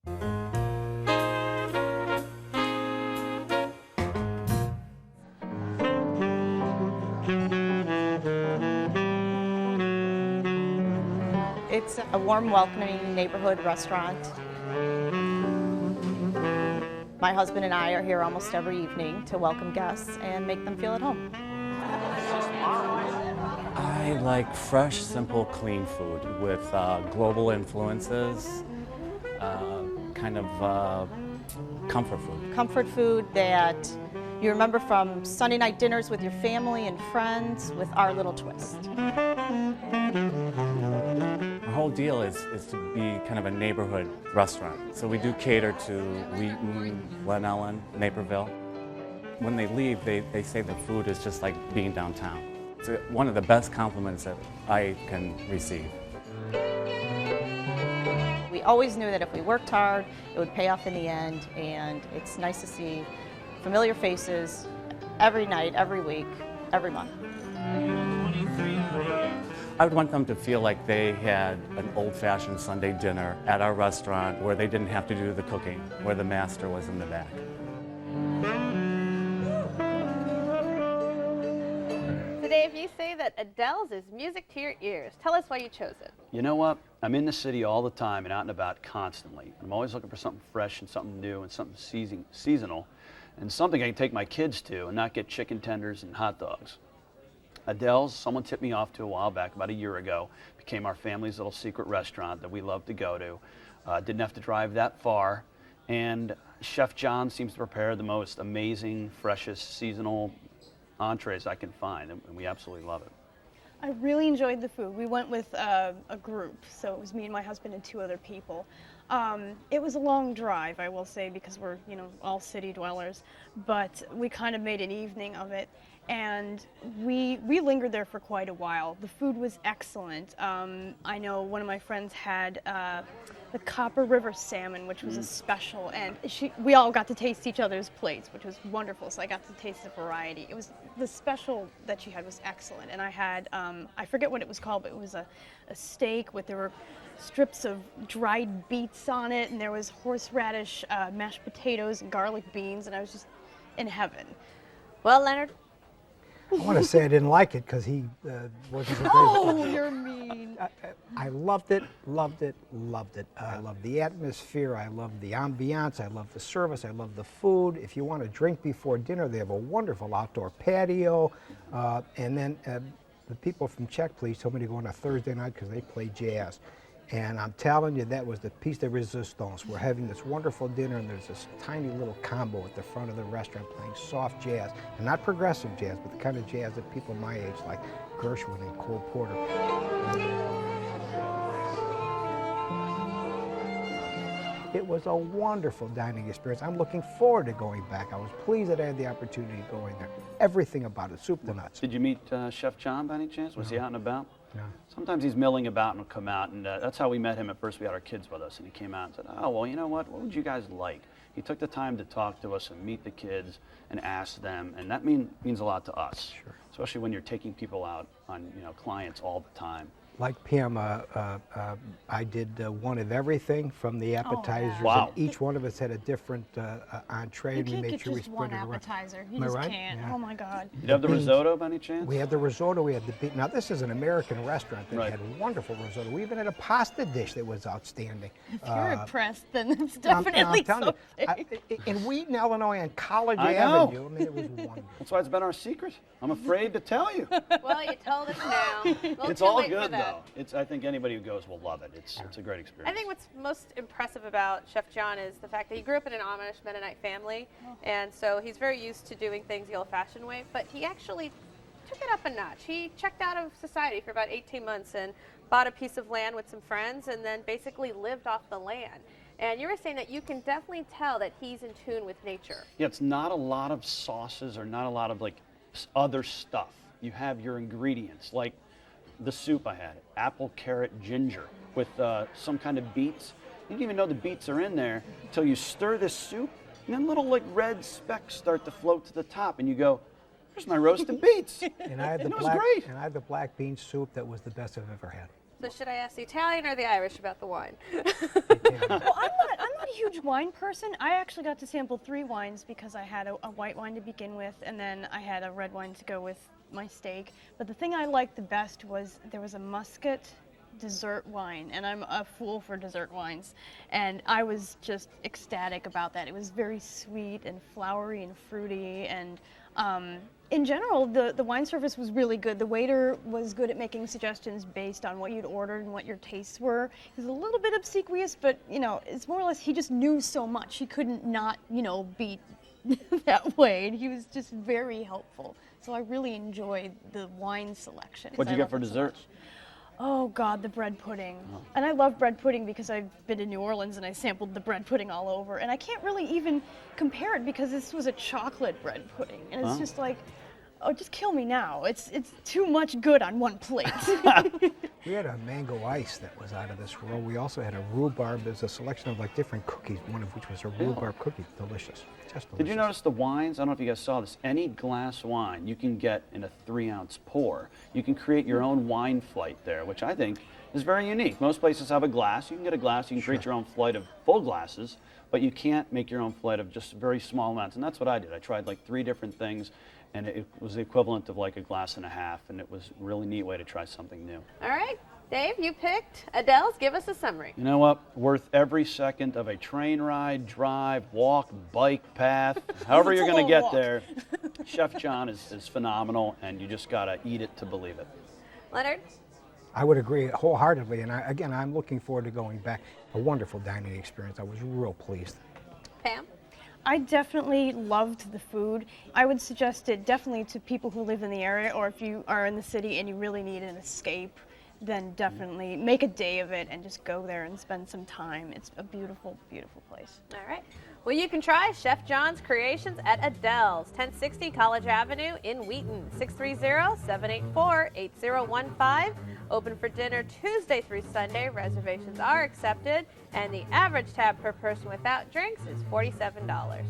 It's a warm, welcoming neighborhood restaurant. My husband and I are here almost every evening to welcome guests and make them feel at home. I like fresh, simple, clean food with global influences, kind of comfort food. Comfort food that you remember from Sunday night dinners with your family and friends with our little twist. Our whole deal is to be kind of a neighborhood restaurant. So we do cater to Wheaton, Glen Ellen, Naperville. When they leave, they say the food is just like being downtown. It's one of the best compliments that I can receive. We always knew that if we worked hard, it would pay off in the end, and it's nice to see familiar faces every night, every week, every month. I would want them to feel like they had an old-fashioned Sunday dinner at our restaurant where they didn't have to do the cooking, where the master was in the back. Today, if you say that Adelle's is music to your ears, tell us why you chose it. You know what? I'm in the city all the time and out and about constantly. I'm always looking for something fresh and something new and something seasonal and something I can take my kids to and not get chicken tenders and hot dogs. Adelle's, someone tipped me off to a while back, about a year ago, became our family's little secret restaurant that we love to go to. Didn't have to drive that far. And Chef John seems to prepare the most amazing, freshest, seasonal entrees I can find, and we absolutely love it. I really enjoyed the food. We went with a group, so it was me and my husband and 2 other people. It was a long drive, I will say, because we're, all city dwellers, but we kind of made an evening of it, and we lingered there for quite a while. The food was excellent. I know one of my friends had the Copper River salmon, which was a special, and we all got to taste each other's plates, which was wonderful, so I got to taste the variety. It was, the special that she had was excellent, and I had, I forget what it was called, but it was a steak there were strips of dried beets on it, and there was horseradish, mashed potatoes, and garlic beans, and I was just in heaven. Well, Leonard? I want to say I didn't like it because he wasn't so great. Oh, you're mean. I loved it, loved it, loved it. I love the atmosphere, I love the ambiance, I love the service, I love the food. If you want to drink before dinner, they have a wonderful outdoor patio. And then the people from Czech Police told me to go on a Thursday night because they play jazz. And I'm telling you, that was the piece de resistance. We're having this wonderful dinner, and there's this tiny little combo at the front of the restaurant playing soft jazz, and not progressive jazz, but the kind of jazz that people my age like Gershwin and Cole Porter. It was a wonderful dining experience. I'm looking forward to going back. I was pleased that I had the opportunity to go in there. Everything about it, soup to nuts. Did you meet Chef John by any chance? Was he out and about? No. Sometimes he's milling about and will come out, and that's how we met him at first. We had our kids with us, and he came out and said, oh, well, you know what would you guys like? He took the time to talk to us and meet the kids and ask them, and that means a lot to us. Sure. Especially when you're taking people out on clients all the time. Like Pam, I did one of everything from the appetizers. Oh, wow. And each one of us had a different entree. You and we can't made get sure we just spread one it around. appetizer. You Am I just right? can't. Yeah. Oh my God. Did you have the beans. risotto by any chance? We had the risotto, we had the beef. Now this is an American restaurant that Right. had wonderful risotto. We even had a pasta dish that was outstanding. If you're impressed, then it's I'm definitely telling something. you, in Wheaton, Illinois, on College I know. Avenue, I mean, it was wonderful. That's why it's been our secret. I'm afraid to tell you. Well, you told us now. We'll It's all wait for good, that. though. I think anybody who goes will love it. It's a great experience. I think what's most impressive about Chef John is the fact that he grew up in an Amish Mennonite family, and so he's very used to doing things the old-fashioned way, but he actually took it up a notch. He checked out of society for about 18 months and bought a piece of land with some friends and then basically lived off the land. And you were saying that you can definitely tell that he's in tune with nature. Yeah, it's not a lot of sauces or not a lot of other stuff. You have your ingredients, like the soup I had, apple, carrot, ginger, with some kind of beets. You didn't even know the beets are in there until you stir this soup, and then little red specks start to float to the top, and you go, "There's my roasted beets." And I had the It was black, great. and I had the black bean soup that was the best I've ever had. So should I ask the Italian or the Irish about the wine? Well, I'm not a wine person. I actually got to sample 3 wines because I had a white wine to begin with, and then I had a red wine to go with my steak. But the thing I liked the best was there was a Muscat dessert wine, and I'm a fool for dessert wines, and I was just ecstatic about that. It was very sweet and flowery and fruity, and in general the wine service was really good. The waiter was good at making suggestions based on what you'd ordered and what your tastes were. He was a little bit obsequious, but it's more or less he just knew so much he couldn't not be that way, and he was just very helpful. So I really enjoyed the wine selection. What'd you get for dessert? Oh God, the bread pudding. And I love bread pudding because I've been to New Orleans and I sampled the bread pudding all over. And I can't really even compare it because this was a chocolate bread pudding. And it's just like, oh, just kill me now. It's too much good on one plate. We had a mango ice that was out of this world. We also had a rhubarb. There's a selection of like different cookies, one of which was a rhubarb cookie. Delicious. Just delicious. Did you notice the wines? I don't know if you guys saw this. Any glass wine you can get in a 3-ounce pour. You can create your own wine flight there, which I think is very unique. Most places have a glass. You can get a glass. You can create your own flight of full glasses, but you can't make your own flight of just very small amounts. And that's what I did. I tried like 3 different things, and it was the equivalent of like a glass and a half, and it was a really neat way to try something new. All right, Dave, you picked Adelle's. Give us a summary. You know what? Worth every second of a train ride, drive, walk, bike path, however you're going to get there. Chef John is phenomenal, and you just got to eat it to believe it. Leonard? I would agree wholeheartedly, and I'm looking forward to going back. A wonderful dining experience. I was real pleased. Pam? I definitely loved the food. I would suggest it definitely to people who live in the area, or if you are in the city and you really need an escape, then definitely make a day of it and just go there and spend some time. It's a beautiful, beautiful place. All right. Well, you can try Chef John's Creations at Adelle's, 1060 College Avenue in Wheaton, 630-784-8015. Open for dinner Tuesday through Sunday. Reservations are accepted, and the average tab per person without drinks is $47.